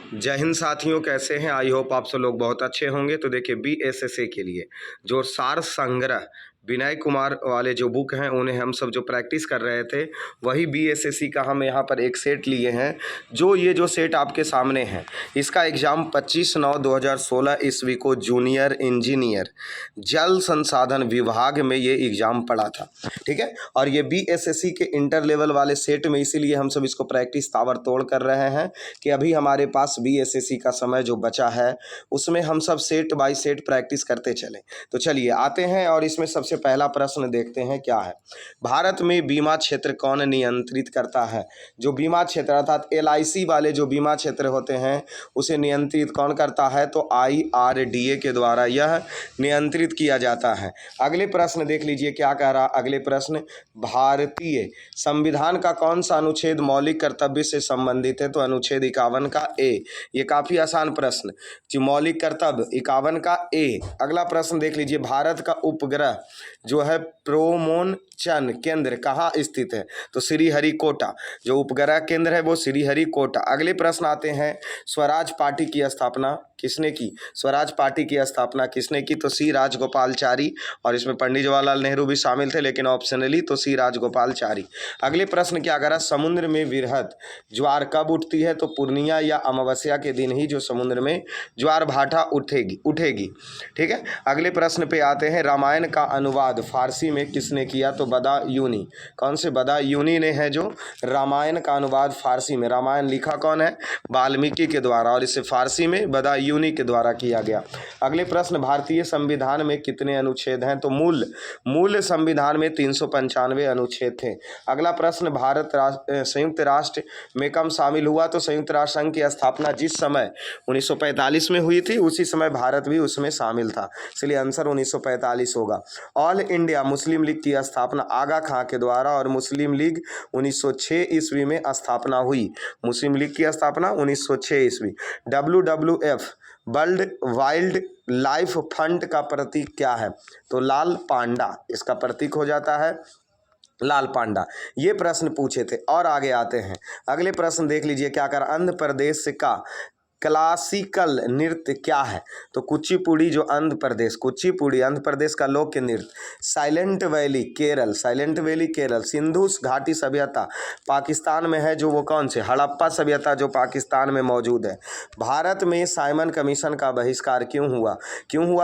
जय हिंद साथियों, कैसे हैं? आई होप आप सब लोग बहुत अच्छे होंगे। तो देखिए, बीएसएसए के लिए जो सार संग्रह विनय कुमार वाले जो बुक हैं उन्हें हम सब जो प्रैक्टिस कर रहे थे, वही बीएसएससी का हम यहाँ पर एक सेट लिए हैं। ये जो सेट आपके सामने है, इसका एग्ज़ाम 25/9/2016 ईस्वी को जूनियर इंजीनियर जल संसाधन विभाग में ये एग्ज़ाम पड़ा था। ठीक है, और ये बीएसएससी के इंटर लेवल वाले सेट में इसीलिए हम सब इसको प्रैक्टिस ताबड़तोड़ कर रहे हैं कि अभी हमारे पास बीएसएससी का समय जो बचा है उसमें हम सब सेट बाय सेट प्रैक्टिस करते चलें। तो चलिए आते हैं और इसमें सबसे पहला प्रश्न देखते हैं क्या है। भारत में बीमा क्षेत्र कौन नियंत्रित करता है? जो बीमा क्षेत्र अर्थात एलआईसी वाले जो बीमा क्षेत्र होते हैं उसे नियंत्रित कौन करता है? तो आईआरडीए के द्वारा यह नियंत्रित किया जाता है। अगले प्रश्न देख लीजिए क्या कह रहा। अगले प्रश्न, भारतीय संविधान का कौन सा अनुच्छेद मौलिक कर्तव्य से संबंधित है? तो अनुच्छेद 51 का ए। ये काफी आसान प्रश्न, जो मौलिक कर्तव्य 51 का ए। अगला प्रश्न देख लीजिए, भारत का उपग्रह जो है प्रोमोनचन केंद्र कहाँ स्थित है? तो श्रीहरिकोटा। जो उपग्रह केंद्र है वो श्रीहरिकोटा। अगले प्रश्न आते हैं, स्वराज पार्टी की स्थापना किसने की? स्वराज पार्टी की स्थापना किसने की? तो सी राजगोपालचारी, और इसमें पंडित जवाहरलाल नेहरू भी शामिल थे, लेकिन ऑप्शनली तो सी राजगोपालचारी। अगले प्रश्न क्या करा, समुद्र में वृहद ज्वार कब उठती है? तो पूर्णिया या अमावस्या के दिन ही जो समुद्र में ज्वार भाटा उठेगी। ठीक है, अगले प्रश्न पे आते हैं, रामायण का अनुवाद फारसी में किसने किया? तो बदायूनी। कौन से? बदायूनी ने है जो रामायण का अनुवाद फारसी में। रामायण लिखा कौन है? वाल्मीकि के द्वारा, और इसे फारसी में बदायूनी के द्वारा किया गया। अगले प्रश्न, भारतीय संविधान में कितने अनुच्छेद हैं? तो मूल संविधान में 395 अनुच्छेद थे। अगला प्रश्न, भारत संयुक्त राष्ट्र में कब शामिल हुआ? तो संयुक्त राष्ट्र संघ की स्थापना जिस समय 1945 में हुई थी उसी समय भारत भी उसमें शामिल था, इसलिए आंसर 1945 होगा। ऑल इंडिया मुस्लिम लीग की स्थापना आगा खां के द्वारा, और मुस्लिम लीग 1906 ईस्वी में स्थापना हुई। मुस्लिम लीग की स्थापना 1906 ईस्वी। WWF world wild life fund का प्रतीक क्या है? तो लाल पांडा इसका प्रतीक हो जाता है, लाल पांडा। ये प्रश्न पूछे थे। और आगे आते हैं, अगले प्रश्न देख लीजिए क्या कर, आंध्र प्रदेश का क्लासिकल नृत्य क्या है? तो कुचिपुड़ी। जो कुचिपुड़ी आंध्र प्रदेश का लोक नृत्य। Silent valley Kerala. सिंधु घाटी सभ्यता पाकिस्तान में है, जो वो कौन से? हड़प्पा सभ्यता जो पाकिस्तान में मौजूद है। भारत में साइमन कमीशन का बहिष्कार क्यों हुआ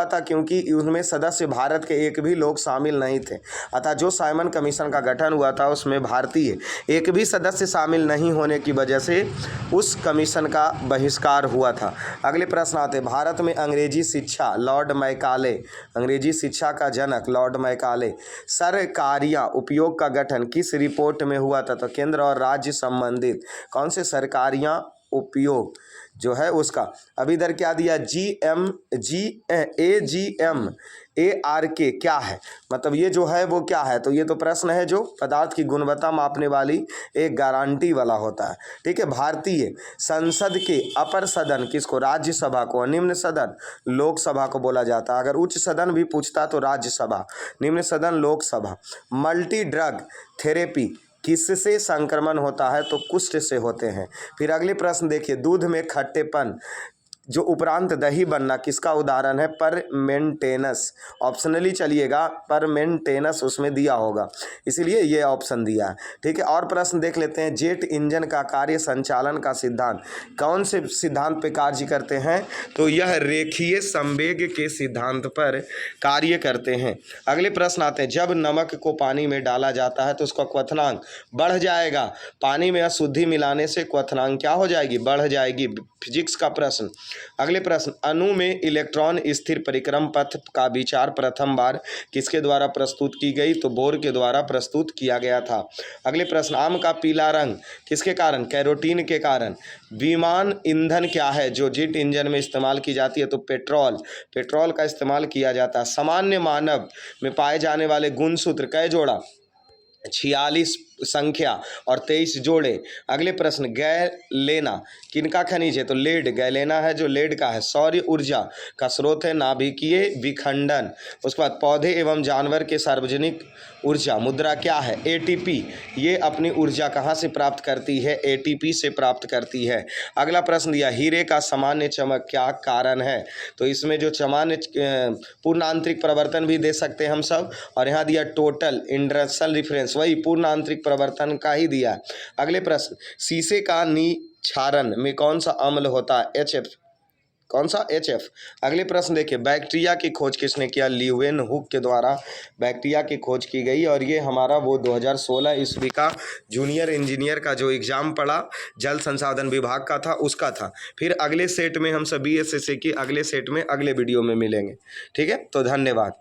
था? क्योंकि उनमें सदस्य भारत के एक भी लोग शामिल नहीं थे। अतः जो साइमन कमीशन का गठन हुआ था उसमें भारतीय एक भी सदस्य शामिल नहीं होने की वजह से उस कमीशन का बहिष्कार हुआ था। अगले प्रश्न आते, भारत में अंग्रेजी शिक्षा लॉर्ड मैकाले, अंग्रेजी शिक्षा का जनक लॉर्ड मैकाले। सरकारिया उपयोग का गठन किस रिपोर्ट में हुआ था? तो केंद्र और राज्य संबंधित। कौन से सरकारिया उपयोग जो है उसका? अभी इधर क्या दिया, AGMARK क्या है? मतलब ये जो है वो क्या है? तो ये तो प्रश्न है जो पदार्थ की गुणवत्ता मापने वाली एक गारंटी वाला होता है। ठीक है, भारतीय संसद के अपर सदन किसको? राज्यसभा को। निम्न सदन लोकसभा को बोला जाता है। अगर उच्च सदन भी पूछता तो राज्यसभा, निम्न सदन लोकसभा। मल्टी ड्रग थेरेपी किससे संक्रमण होता है? तो कुष्ठ से होते हैं। फिर अगले प्रश्न देखिए, दूध में खट्टेपन जो उपरांत दही बनना किसका उदाहरण है? पर मेंटेनेंस। ऑप्शनली चलिएगा, पर मेंटेनेंस उसमें दिया होगा, इसीलिए ये ऑप्शन दिया है। ठीक है, और प्रश्न देख लेते हैं, जेट इंजन का कार्य संचालन का सिद्धांत कौन से सिद्धांत पे कार्य करते हैं? तो यह रेखीय संवेग के सिद्धांत पर कार्य करते हैं। अगले प्रश्न आते हैं, जब नमक को पानी में डाला जाता है तो उसका क्वथनांक बढ़ जाएगा। पानी में अशुद्धि मिलाने से क्वथनांक क्या हो जाएगी? बढ़ जाएगी। फिजिक्स का प्रश्न। अगले प्रश्न, अणु में इलेक्ट्रॉन स्थिर परिक्रम पथ का विचार प्रथम बार किसके द्वारा प्रस्तुत की गई? तो बोर के द्वारा प्रस्तुत किया गया था। अगले प्रश्न, आम का पीला रंग किसके कारण? कैरोटीन के कारण। विमान ईंधन क्या है जो जेट इंजन में इस्तेमाल की जाती है? तो पेट्रोल का इस्तेमाल किया जाता है। सामान्य मानव में पाए जाने वाले गुणसूत्र कै जोड़ा? 46 संख्या और 23 जोड़े। अगले प्रश्न, गैलेना किनका खनिज है? तो लेड, गैलेना है जो लेड का है। सौर ऊर्जा का स्रोत है नाभिकीय विखंडन। उसके बाद पौधे एवं जानवर के सार्वजनिक ऊर्जा मुद्रा क्या है? एटीपी। ये अपनी ऊर्जा कहाँ से प्राप्त करती है? एटीपी से प्राप्त करती है। अगला प्रश्न दिया, हीरे का सामान्य चमक क्या कारण है? तो इसमें जो सामान्य पूर्ण आंतरिक प्रवर्तन भी दे सकते हैं हम सब, और यहाँ दिया टोटल इंडस्ट्रियल रिफरेंस, वही पूर्ण आंतरिक प्रवर्तन का ही दिया। अगले प्रश्न, शीशे का निक्षारण में कौन सा अम्ल होता है? HF। कौन सा? HF। अगले प्रश्न देखिए, बैक्टीरिया की खोज किसने किया? लीeuwenhoek के द्वारा बैक्टीरिया की खोज की गई, और ये हमारा वो 2016 ईस्वी का जूनियर इंजीनियर का जो एग्ज़ाम पड़ा जल संसाधन विभाग का था उसका था। फिर अगले सेट में हम सब BSSA की अगले सेट में अगले वीडियो में मिलेंगे। ठीक है, तो धन्यवाद।